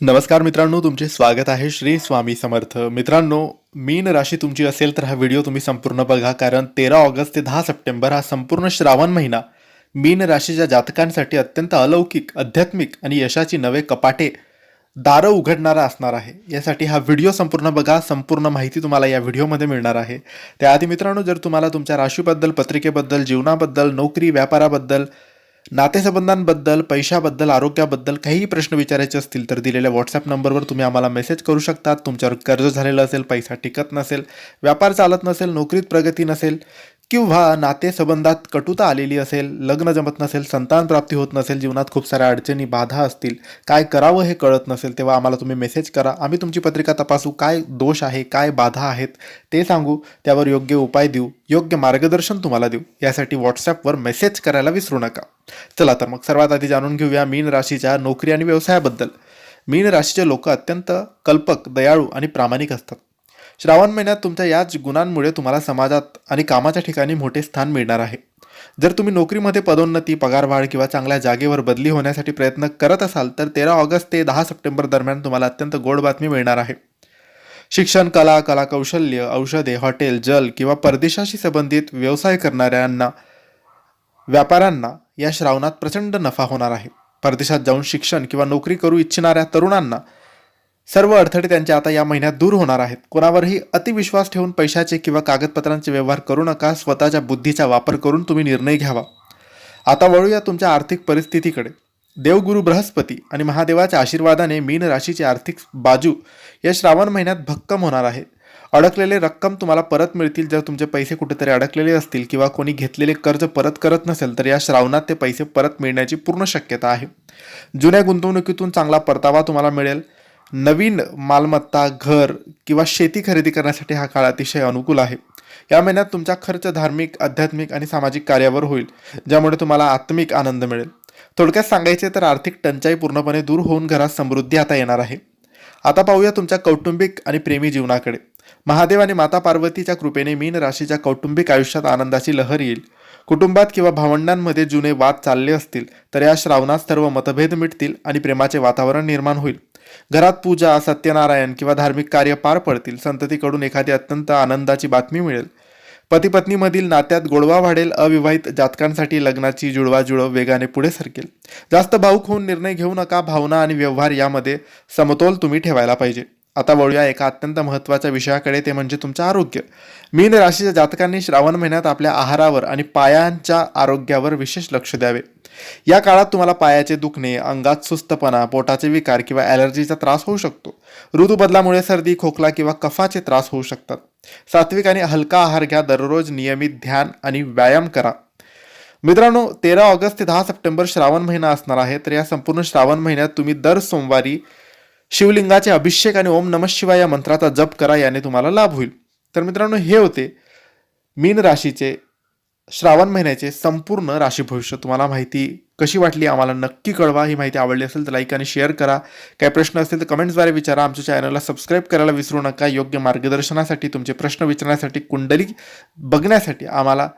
नमस्कार मित्रांनो, तुमचे स्वागत आहे श्री स्वामी समर्थ. मित्रांनो, मीन राशी तुमची असेल तर हा व्हिडिओ तुम्ही संपूर्ण बघा, कारण 13 ऑगस्ट ते 10 सप्टेंबर हा संपूर्ण श्रावण महिना मीन राशीच्या जातकांसाठी अत्यंत अलौकिक, आध्यात्मिक आणि यशाची नवे कपाटे दारं उघडणारा असणार आहे. यासाठी हा व्हिडिओ संपूर्ण बघा. संपूर्ण माहिती तुम्हाला या व्हिडिओमध्ये मिळणार आहे. त्याआधी मित्रांनो, जर तुम्हाला तुमच्या राशीबद्दल, पत्रिकेबद्दल, जीवनाबद्दल, नोकरी, व्यापाराबद्दल, नातेसंबंधांबद्दल, पैशाबद्दल, आरोग्याबद्दल काहीही प्रश्न विचारायचे असतील तर दिलेल्या व्हॉट्सॲप नंबरवर तुम्ही आम्हाला मेसेज करू शकता. तुमच्यावर कर्ज झालेलं असेल, पैसा टिकत नसेल, व्यापार चालत नसेल, नोकरीत प्रगती नसेल किंवा नातेसंबंधात कटुता आलेली असेल, लग्न जमत नसेल, संतान प्राप्ती होत नसेल, जीवनात खूप साऱ्या अडचणी, बाधा असतील, काय करावं हे कळत नसेल, तेव्हा आम्हाला तुम्ही मेसेज करा. आम्ही तुमची पत्रिका तपासू, काय दोष आहे, काय बाधा आहेत ते सांगू, त्यावर योग्य उपाय देऊ, योग्य मार्गदर्शन तुम्हाला देऊ. यासाठी व्हॉट्सॲपवर मेसेज करायला विसरू नका. चला तर मग सर्वात आधी जाणून घेऊया मीन राशीच्या नोकरी आणि व्यवसायाबद्दल. मीन राशीचे लोक अत्यंत कल्पक, दयाळू आणि प्रामाणिक असतात. श्रावण महिन्यात तुमच्या याच गुणांमुळे तुम्हाला समाजात आणि कामाच्या ठिकाणी मोठे स्थान मिळणार आहे. जर तुम्ही नोकरीमध्ये पदोन्नती, पगारवाढ किंवा चांगल्या जागेवर बदली होण्यासाठी प्रयत्न करत असाल तर 13 ऑगस्ट ते 10 सप्टेंबर दरम्यान तुम्हाला अत्यंत गोड बातमी मिळणार आहे. शिक्षण, कला, कौशल्य, औषधे, हॉटेल, जल किंवा परदेशाशी संबंधित व्यवसाय करणाऱ्यांना, व्यापाऱ्यांना या श्रावणात प्रचंड नफा होणार आहे. परदेशात जाऊन शिक्षण किंवा नोकरी करू इच्छिणाऱ्या तरुणांना सर्व अडथळे त्यांचे आता या महिन्यात दूर होणार आहेत. कोणावरही अतिविश्वास ठेवून पैशाचे किंवा कागदपत्रांचे व्यवहार करू नका. स्वतःच्या बुद्धीचा वापर करून तुम्ही निर्णय घ्यावा. आता वळूया तुमच्या आर्थिक परिस्थितीकडे. देवगुरु बृहस्पती आणि महादेवाच्या आशीर्वादाने मीन राशीची आर्थिक बाजू या श्रावण महिन्यात भक्कम होणार आहे. अडकलेले रक्कम तुम्हाला परत मिळतील. जर तुमचे पैसे कुठेतरी अडकलेले असतील किंवा कोणी घेतलेले कर्ज परत करत नसेल तर या श्रावणात ते पैसे परत मिळण्याची पूर्ण शक्यता आहे. जुन्या गुंतवणुकीतून चांगला परतावा तुम्हाला मिळेल. नवीन मालमत्ता, घर किंवा शेती खरेदी करण्यासाठी हा काळ अतिशय अनुकूल आहे. या महिन्यात तुमचा खर्च धार्मिक, आध्यात्मिक आणि सामाजिक कार्यावर होईल, ज्यामुळे तुम्हाला आत्मिक आनंद मिळेल. थोडक्यात सांगायचे तर आर्थिक टंचाई पूर्णपणे दूर होऊन घरात समृद्धी आता येणार आहे. आता पाहूया तुमच्या कौटुंबिक आणि प्रेमी जीवनाकडे. महादेव आणि माता पार्वतीच्या कृपेने मीन राशीच्या कौटुंबिक आयुष्यात आनंदाची लहर येईल. कुटुंबात किंवा भावंडांमध्ये जुने वाद चालले असतील तर या श्रावणात सर्व मतभेद मिटतील आणि प्रेमाचे वातावरण निर्माण होईल. घरात पूजा, सत्यनारायण किंवा धार्मिक कार्य पार पडतील. संततीकडून एखादी अत्यंत आनंदाची बातमी मिळेल. पती पत्नीमधील नात्यात गोडवा वाढेल. अविवाहित जातकांसाठी लग्नाची जुळवाजुळव वेगाने पुढे सरकेल. जास्त भावुक होऊन निर्णय घेऊ नका. भावना आणि व्यवहार यामध्ये समतोल तुम्ही ठेवायला पाहिजे. आता वळूया एका अत्यंत महत्त्वाच्या विषयाकडे, ते म्हणजे तुमचं आरोग्य. मीन राशीच्या जातकांनी श्रावण महिन्यात आपल्या आहारावर आणि पायांच्या आरोग्यावर विशेष लक्ष द्यावे. या काळात तुम्हाला पायाचे दुखणे, अंगात सुस्तपणा, पोटाचे विकार किंवा ॲलर्जीचा त्रास होऊ शकतो. ऋतुबदलामुळे सर्दी, खोकला किंवा कफाचे त्रास होऊ शकतात. सात्विक आणि हलका आहार घ्या. दररोज नियमित ध्यान आणि व्यायाम करा. मित्रांनो, 13 ऑगस्ट ते 10 सप्टेंबर श्रावण महिना असणार आहे. तर या संपूर्ण श्रावण महिन्यात तुम्ही दर सोमवारी शिवलिंगाचे अभिषेक आणि ओम नमः शिवाय या मंत्राचा जप करा. याने तुम्हाला लाभ होईल. तर मित्रांनो, हे होते मीन राशीचे श्रावण महिन्याचे संपूर्ण राशी भविष्य. तुम्हाला माहिती कशी वाटली आम्हाला नक्की कळवा. ही माहिती आवडली असेल तर लाईक आणि शेअर करा. काही प्रश्न असतील तर कमेंट्सद्वारे विचारा. आमच्या चॅनलला सबस्क्राईब करायला विसरू नका. योग्य मार्गदर्शनासाठी, तुमचे प्रश्न विचारण्यासाठी, कुंडली बघण्यासाठी आम्हाला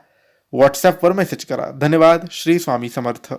व्हॉट्सॲपवर मेसेज करा. धन्यवाद. श्री स्वामी समर्थ.